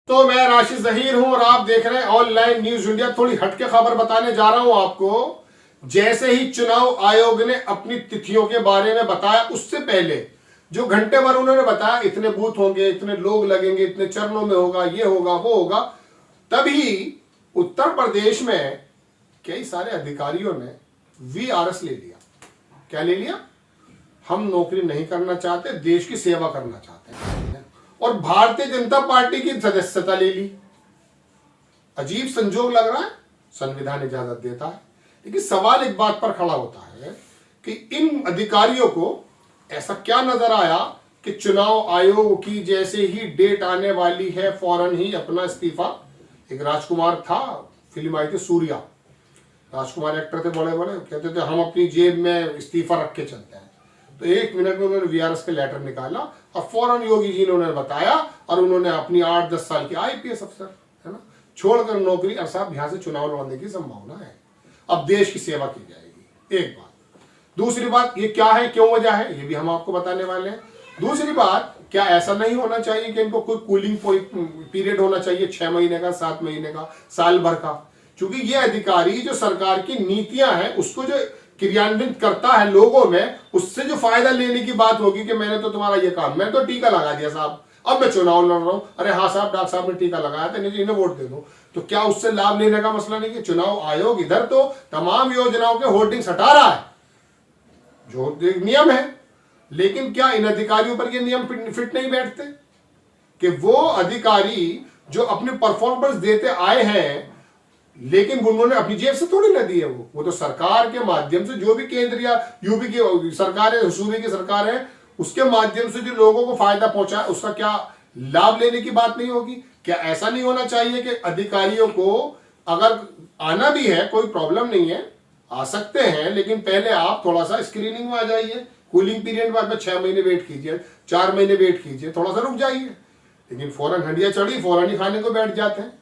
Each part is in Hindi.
तो मैं राशिद जहीर हूं और आप देख रहे हैं ऑनलाइन न्यूज इंडिया। थोड़ी हटके खबर बताने जा रहा हूं आपको। जैसे ही चुनाव आयोग ने अपनी तिथियों के बारे में बताया, उससे पहले जो घंटे भर उन्होंने बताया इतने बूथ होंगे, इतने लोग लगेंगे, इतने चरणों में होगा, ये होगा, वो होगा, तभी उत्तर प्रदेश में कई सारे अधिकारियों ने वीआरएस ले लिया। क्या ले लिया? हम नौकरी नहीं करना चाहते, देश की सेवा करना चाहते हैं, और भारतीय जनता पार्टी की सदस्यता ले ली। अजीब संजोग लग रहा है। संविधान इजाजत देता है, लेकिन सवाल एक बात पर खड़ा होता है कि इन अधिकारियों को ऐसा क्या नजर आया कि चुनाव आयोग की जैसे ही डेट आने वाली है फौरन ही अपना इस्तीफा। एक राजकुमार था, फिल्म आई थी सूर्या, राजकुमार एक्टर थे बड़े बड़े, कहते थे हम अपनी जेब में इस्तीफा रख के चलते हैं। तो 1 मिनट में उन्होंने वीआरएस के लेटर निकाला और फौरन योगी जी ने उन्हें बताया और उन्होंने अपनी 8-10 साल की आईपीएस अफसर है ना छोड़कर नौकरी, और साहब यहां से चुनाव लड़ने की संभावना है, अब देश की सेवा की जाएगी। एक बात। दूसरी बात, ये क्या है, क्यों वजह है, ये भी हम आपको बताने वाले हैं। दूसरी बात, क्या ऐसा नहीं होना चाहिए कि इनको कोई कूलिंग पीरियड होना चाहिए 6 महीने का, 7 महीने का, साल भर का? क्योंकि ये अधिकारी जो सरकार की नीतियां हैं उसको जो क्रियान्वित करता है लोगों में, उससे जो फायदा लेने की बात होगी कि मैंने तो तुम्हारा ये काम, मैं तो टीका लगा दिया साहब, अब मैं चुनाव लड़ रहा हूं, अरे हाँ साहब, डॉक्टर साहब ने टीका लगाया था, इन्हें वोट दे दो। तो क्या उससे लाभ लेने का मसला नहीं? कि चुनाव आयोग इधर तो तमाम योजनाओं के होर्डिंग्स हटा रहा है, जो नियम है, लेकिन क्या इन अधिकारियों पर ये नियम फिट नहीं बैठते कि वो अधिकारी जो अपने परफॉर्मेंस देते आए हैं, लेकिन उन्होंने अपनी जेब से थोड़ी ना दी है, वो तो सरकार के माध्यम से, जो भी केंद्र या यूपी की सरकार है, सूबे की सरकार है, उसके माध्यम से जो लोगों को फायदा पहुंचा, उसका क्या लाभ लेने की बात नहीं होगी? क्या ऐसा नहीं होना चाहिए कि अधिकारियों को अगर आना भी है, कोई प्रॉब्लम नहीं है, आ सकते हैं, लेकिन पहले आप थोड़ा सा स्क्रीनिंग में आ जाइए, कूलिंग पीरियड बाद में 6 महीने वेट कीजिए, 4 महीने वेट कीजिए, थोड़ा सा रुक जाइए। लेकिन फौरन हंडिया चढ़ी, फौरन ही खाने को बैठ जाते हैं।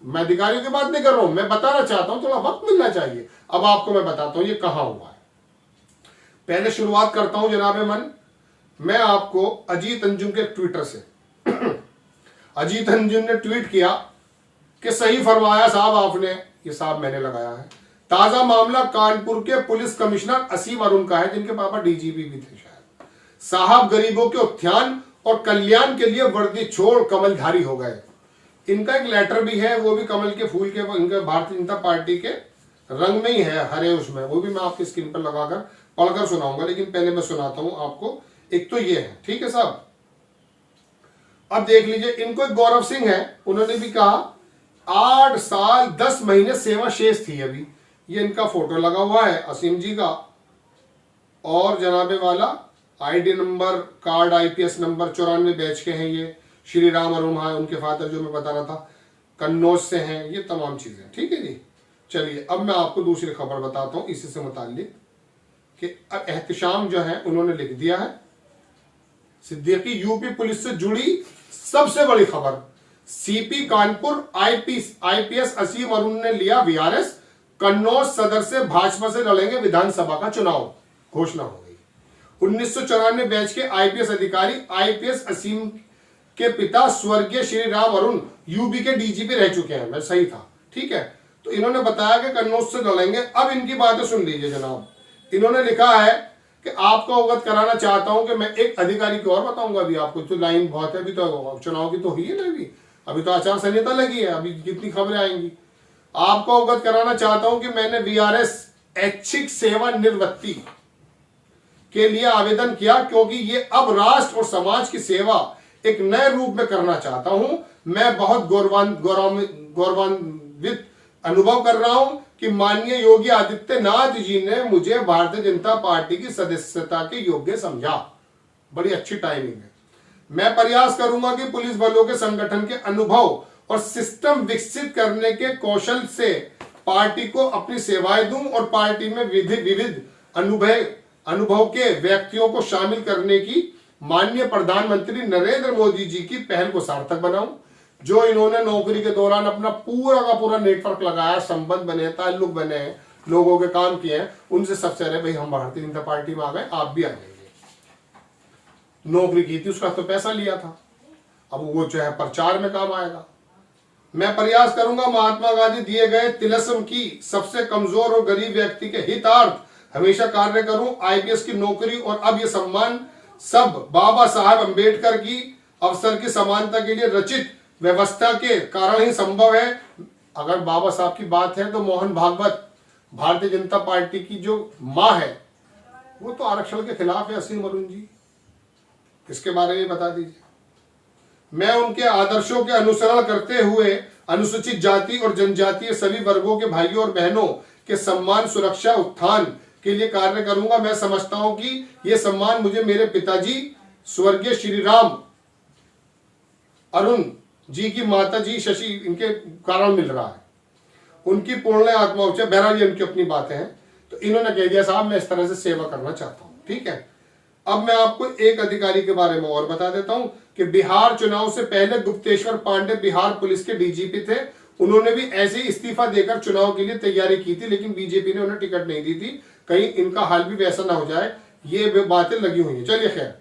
मैं अधिकारियों की बात नहीं कर रहा हूं, मैं बताना चाहता हूं थोड़ा वक्त मिलना चाहिए। अब आपको मैं बताता हूं ये कहां हुआ है। पहले शुरुआत करता हूं जनाबे मन, मैं आपको अजीत अंजुम के ट्विटर से अजीत अंजुम ने ट्वीट किया कि सही फरमाया साहब आपने, ये साहब मैंने लगाया है। ताजा मामला कानपुर के पुलिस कमिश्नर असीम अरुण का है, जिनके पापा डीजीपी भी थे शायद। साहब गरीबों के उत्थान और कल्याण के लिए वर्दी छोड़ कमलधारी हो गए। इनका एक लेटर भी है, वो भी कमल के फूल के, इनके भारतीय जनता पार्टी के रंग में ही है, हरे उसमें, वो भी मैं आपकी स्क्रीन पर लगाकर पढ़कर सुनाऊंगा। लेकिन पहले मैं सुनाता हूं आपको। एक तो ये है, ठीक है साहब। अब देख लीजिए, इनको एक गौरव सिंह है, उन्होंने भी कहा 8 साल 10 महीने सेवा शेष थी अभी। ये इनका फोटो लगा हुआ है असीम जी का, और जनाबे वाला ID number, card IPS number 94 batch के हैं ये। श्री राम अरुण है उनके फादर, जो मैं बता रहा था, कन्नौज से हैं, ये तमाम चीजें, ठीक है जी। चलिए अब मैं आपको दूसरी खबर बताता हूं इसी से मुताल्लिक कि अब एहतशाम जो है उन्होंने लिख दिया है, सिद्दीकी यूपी पुलिस से जुड़ी सबसे बड़ी खबर, सीपी कानपुर आईपीएस असीम अरुण ने लिया वीआरएस, कन्नौज सदर से भाजपा से लड़ेंगे विधानसभा का चुनाव, घोषणा हो गई। 1994 बैच के आईपीएस अधिकारी आईपीएस असीम के पिता स्वर्गीय श्री राम अरुण यूपी के डीजीपी रह चुके हैं, मैं सही था, ठीक है। तो इन्होंने बताया कि कन्नौज से लड़ेंगे। अब इनकी बातें सुन लीजिए जनाब। इन्होंने लिखा है कि आपको अवगत कराना चाहता हूं कि मैं एक अधिकारी को और बताऊंगा अभी आपको, तो लाइन बहुत है, अभी तो चुनाव की तो हुई है ना, अभी तो आचार संहिता लगी है, अभी कितनी खबरें आएंगी। आपको अवगत कराना चाहता हूं कि मैंने वीआरएस ऐच्छिक सेवा निवृत्ति के लिए आवेदन किया, क्योंकि ये अब राष्ट्र और समाज की सेवा एक नए रूप में करना चाहता हूं। मैं बहुत गौरवान्वित अनुभव कर रहा हूं कि माननीय योगी आदित्यनाथ जी ने मुझे भारतीय जनता पार्टी की सदस्यता के योग्य समझा। बड़ी अच्छी टाइमिंग है। मैं प्रयास करूंगा कि पुलिस बलों के संगठन के अनुभव और सिस्टम विकसित करने के कौशल से पार्टी को अपनी सेवाएं दूं और पार्टी में विविध अनुभव के व्यक्तियों को शामिल करने की माननीय प्रधानमंत्री नरेंद्र मोदी जी की पहल को सार्थक बनाऊं। जो इन्होंने नौकरी के दौरान अपना पूरा का पूरा नेटवर्क लगाया, संबंध बने, ताल्लुक बने, लोगों के काम किए हैं, उनसे सबसे अरे भाई हम भारतीय जनता पार्टी में आ गए, आप भी आ जाइए। नौकरी की थी, उसका तो पैसा लिया था। अब वो जो है प्रचार में काम आएगा। मैं प्रयास करूंगा महात्मा गांधी दिए गए तिलस्म की सबसे कमजोर और गरीब व्यक्ति के हितार्थ हमेशा कार्य करूं। आईपीएस की नौकरी और अब ये सम्मान सब बाबा साहब अंबेडकर की अवसर की समानता के लिए रचित व्यवस्था के कारण ही संभव है। अगर बाबा साहब की बात है तो मोहन भागवत भारतीय जनता पार्टी की जो मां है वो तो आरक्षण के खिलाफ है। असीम अरुण जी, इसके बारे में बता दीजिए। मैं उनके आदर्शों के अनुसरण करते हुए अनुसूचित जाति और जनजातीय सभी वर्गों के भाइयों और बहनों के सम्मान, सुरक्षा, उत्थान के लिए कार्य करूंगा। मैं समझता हूं कि यह सम्मान मुझे मेरे पिताजी स्वर्गीय श्री राम अरुण जी की माता जी शशि इनके कारण मिल रहा है। उनकी पूर्ण आत्मा उच्च, बहरहाल ये उनकी अपनी बातें हैं। तो इन्होंने कह दिया साहब मैं इस तरह से सेवा करना चाहता हूं, ठीक है। अब मैं आपको एक अधिकारी के बारे में और बता देता हूं कि बिहार चुनाव से पहले गुप्तेश्वर पांडे बिहार पुलिस के डीजीपी थे। उन्होंने भी ऐसे ही इस्तीफा देकर चुनाव के लिए तैयारी की थी, लेकिन बीजेपी ने उन्हें टिकट नहीं दी थी। कहीं इनका हाल भी वैसा ना हो जाए, ये बातें लगी हुई है। चलिए खैर,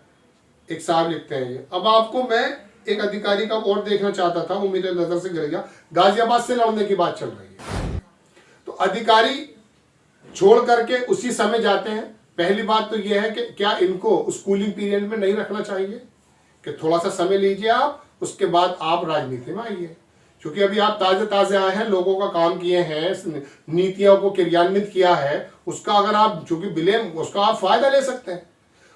एक साहब लिखते हैं ये। अब आपको मैं एक अधिकारी का और देखना चाहता था, वो मेरे नजर से गिर गया। गाजियाबाद से लड़ने की बात चल रही है, तो अधिकारी छोड़ करके उसी समय जाते हैं। पहली बात तो यह है कि क्या इनको स्कूलिंग पीरियड में नहीं रखना चाहिए कि थोड़ा सा समय लीजिए आप, उसके बाद आप राजनीति में आइए। क्योंकि अभी आप ताजे आए हैं, लोगों का काम किए हैं, नीतियों को क्रियान्वित किया है, उसका अगर आप चूंकि ब्लेम उसका आप फायदा ले सकते हैं।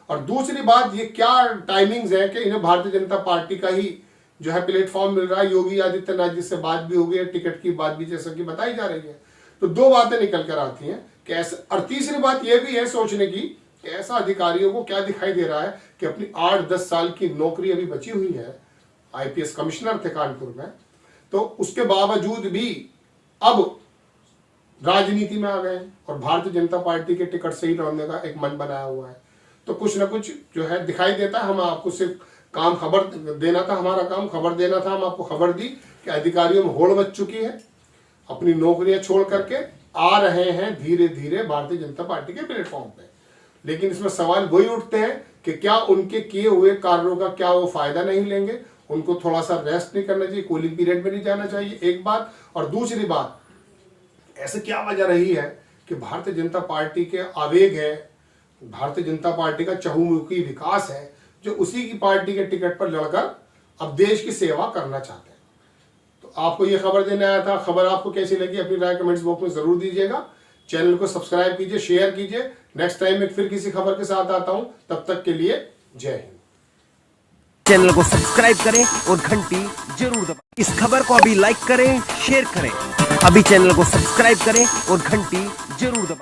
और दूसरी बात, ये क्या टाइमिंग्स है कि इन्हें भारतीय जनता पार्टी का ही जो है प्लेटफॉर्म मिल रहा है। योगी आदित्यनाथ जी से बात भी हो गई है, टिकट की बात भी जैसा कि बताई जा रही है। तो दो बातें निकल कर आती हैं कि ऐसे। और तीसरी बात यह भी है सोचने की कि ऐसा अधिकारियों को क्या दिखाई दे रहा है कि अपनी 8-10 साल की नौकरी अभी बची हुई है, आईपीएस कमिश्नर थे कानपुर में, तो उसके बावजूद भी अब राजनीति में आ गए और भारतीय जनता पार्टी के टिकट से ही लड़ने का एक मन बनाया हुआ है। तो कुछ ना कुछ जो है दिखाई देता है। हम आपको सिर्फ काम खबर देना था, हमारा काम खबर देना था। हम आपको खबर दी कि अधिकारियों में होड़ मच चुकी है, अपनी नौकरियां छोड़ करके आ रहे हैं धीरे धीरे भारतीय जनता पार्टी के प्लेटफॉर्म पे। लेकिन इसमें सवाल वही उठते हैं कि क्या उनके किए हुए कार्यों का क्या वो फायदा नहीं लेंगे, उनको थोड़ा सा रेस्ट नहीं करना चाहिए, कूलिंग पीरियड में नहीं जाना चाहिए, एक बात। और दूसरी बात, ऐसे क्या वजह रही है कि भारतीय जनता पार्टी के आवेग है, भारतीय जनता पार्टी का चहुमुखी विकास है, जो उसी की पार्टी के टिकट पर लड़कर अब देश की सेवा करना चाहते हैं। तो आपको ये खबर देने आया था। खबर आपको कैसी लगी अपनी राय कमेंट्स बॉक्स में जरूर दीजिएगा। चैनल को सब्सक्राइब कीजिए, शेयर कीजिए। नेक्स्ट टाइम मैं फिर किसी खबर के साथ आता हूं, तब तक के लिए जय हिंद। चैनल को सब्सक्राइब करें और घंटी जरूर दबाएं। इस खबर को अभी लाइक करें, शेयर करें। अभी चैनल को सब्सक्राइब करें और घंटी जरूर दबाएं।